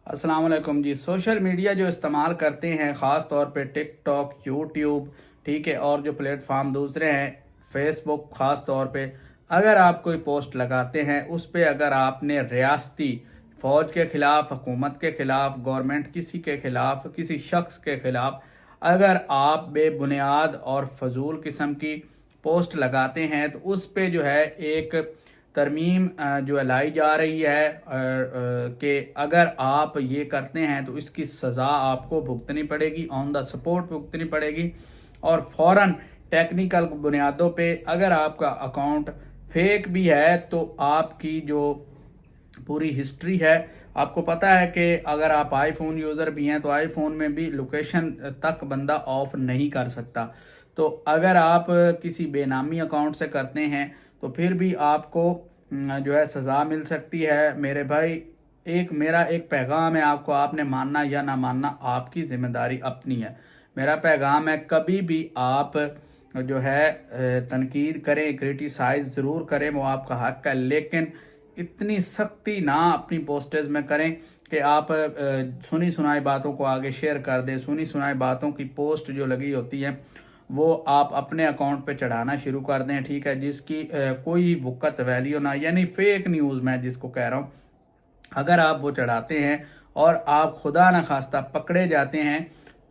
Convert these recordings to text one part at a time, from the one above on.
अस्सलाम वालेकुम जी। Social media जो इस्तेमाल करते हैं ख़ास तौर पे टिकटॉक, यूट्यूब, ठीक है, और जो प्लेटफॉर्म दूसरे हैं फेसबुक ख़ास तौर पे, अगर आप कोई पोस्ट लगाते हैं उस पे अगर आपने रियासती फ़ौज के ख़िलाफ़, हुकूमत के ख़िलाफ़, गवर्नमेंट किसी के ख़िलाफ़, किसी शख्स के ख़िलाफ़ अगर आप बेबुनियाद और फजूल किस्म की पोस्ट लगाते हैं तो उस पे जो है एक तरमीम जो लाई जा रही है कि अगर आप ये करते हैं तो इसकी सज़ा आपको भुगतनी पड़ेगी, ऑन द स्पॉट भुगतनी पड़ेगी। और फ़ौरन टेक्निकल बुनियादों पे अगर आपका अकाउंट फेक भी है तो आपकी जो पूरी हिस्ट्री है, आपको पता है कि अगर आप आईफोन यूज़र भी हैं तो आईफोन में भी लोकेशन तक बंदा ऑफ नहीं कर सकता। तो अगर आप किसी बेनामी अकाउंट से करते हैं तो फिर भी आपको जो है सज़ा मिल सकती है। मेरे भाई, मेरा एक पैगाम है आपको, आपने मानना या ना मानना आपकी जिम्मेदारी अपनी है। मेरा पैगाम है, कभी भी आप जो है तनकीद करें, क्रिटिसाइज ज़रूर करें, वो आपका हक है, लेकिन इतनी सख्ती ना अपनी पोस्टेज में करें कि आप सुनी सुनाई बातों को आगे शेयर कर दें। सुनी सुनाई बातों की पोस्ट जो लगी होती है वो आप अपने अकाउंट पे चढ़ाना शुरू कर दें, ठीक है, जिसकी कोई वक़्त वैल्यू ना, यानी फेक न्यूज़ मैं जिसको कह रहा हूँ, अगर आप वो चढ़ाते हैं और आप खुदा न खास्ता पकड़े जाते हैं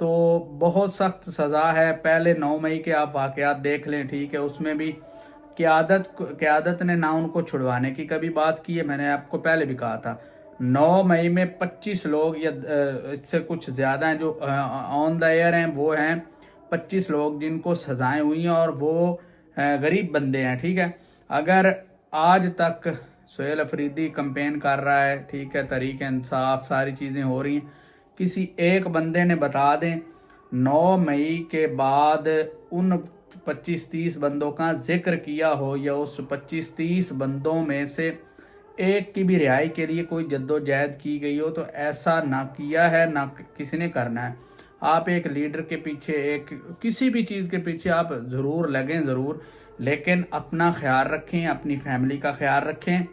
तो बहुत सख्त सज़ा है। पहले 9 मई के आप वाक़यात देख लें, ठीक है, उसमें भी क़यादत ने ना उनको छुड़वाने की कभी बात की है। मैंने आपको पहले भी कहा था 9 मई में 25 लोग या इससे कुछ ज़्यादा हैं जो ऑन द एयर हैं, वो हैं 25 लोग जिनको सज़ाएं हुई हैं और वो गरीब बंदे हैं, ठीक है। अगर आज तक सोहेल अफरीदी कंपेन कर रहा है, ठीक है, तहरीक इंसाफ, सारी चीज़ें हो रही हैं, किसी एक बंदे ने बता दें 9 मई के बाद उन 25-30 बंदों का जिक्र किया हो या उस 25-30 बंदों में से एक की भी रिहाई के लिए कोई जद्दोजहद की गई हो, तो ऐसा ना किया है ना किसी ने करना है। आप एक लीडर के पीछे, एक किसी भी चीज़ के पीछे आप ज़रूर लगें, ज़रूर, लेकिन अपना ख्याल रखें, अपनी फैमिली का ख्याल रखें।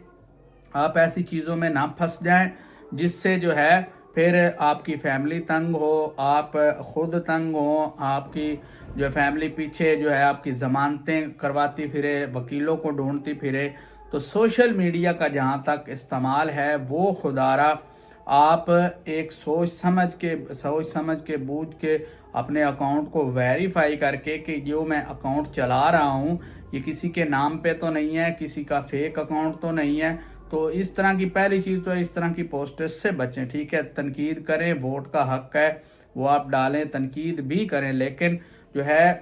आप ऐसी चीज़ों में ना फंस जाएं जिससे जो है फिर आपकी फैमिली तंग हो, आप खुद तंग हो, आपकी जो फैमिली पीछे जो है आपकी ज़मानतें करवाती फिरे, वकीलों को ढूंढती फिरे। तो सोशल मीडिया का जहाँ तक इस्तेमाल है वो खुदारा आप एक सोच समझ के बूझ के अपने अकाउंट को वेरीफाई करके कि जो मैं अकाउंट चला रहा हूँ ये किसी के नाम पे तो नहीं है, किसी का फेक अकाउंट तो नहीं है। तो इस तरह की पहली चीज़ तो इस तरह की पोस्टर्स से बचें, ठीक है। तनकीद करें, वोट का हक है, वो आप डालें, तनकीद भी करें, लेकिन जो है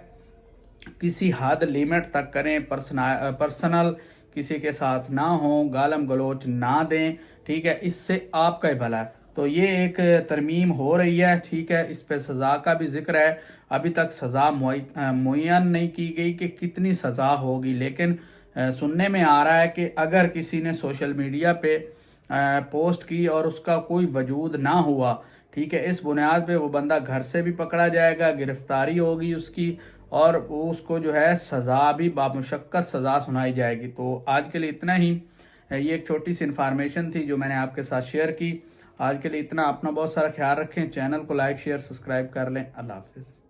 किसी हद लिमिट तक करें। पर्सनल किसी के साथ ना हो, गालम गलोच ना दें, ठीक है, इससे आपका ही भला है। तो ये एक तरमीम हो रही है, ठीक है, इस पे सज़ा का भी जिक्र है। अभी तक सज़ा मुय्यन नहीं की गई कि कितनी सज़ा होगी, लेकिन सुनने में आ रहा है कि अगर किसी ने सोशल मीडिया पे पोस्ट की और उसका कोई वजूद ना हुआ, ठीक है, इस बुनियाद पे वो बंदा घर से भी पकड़ा जाएगा, गिरफ्तारी होगी उसकी, और उसको जो है सज़ा भी बामुशक्कत सज़ा सुनाई जाएगी। तो आज के लिए इतना ही। ये एक छोटी सी इन्फॉर्मेशन थी जो मैंने आपके साथ शेयर की। आज के लिए इतना। अपना बहुत सारा ख्याल रखें, चैनल को लाइक शेयर सब्सक्राइब कर लें। अल्लाह हाफिज़।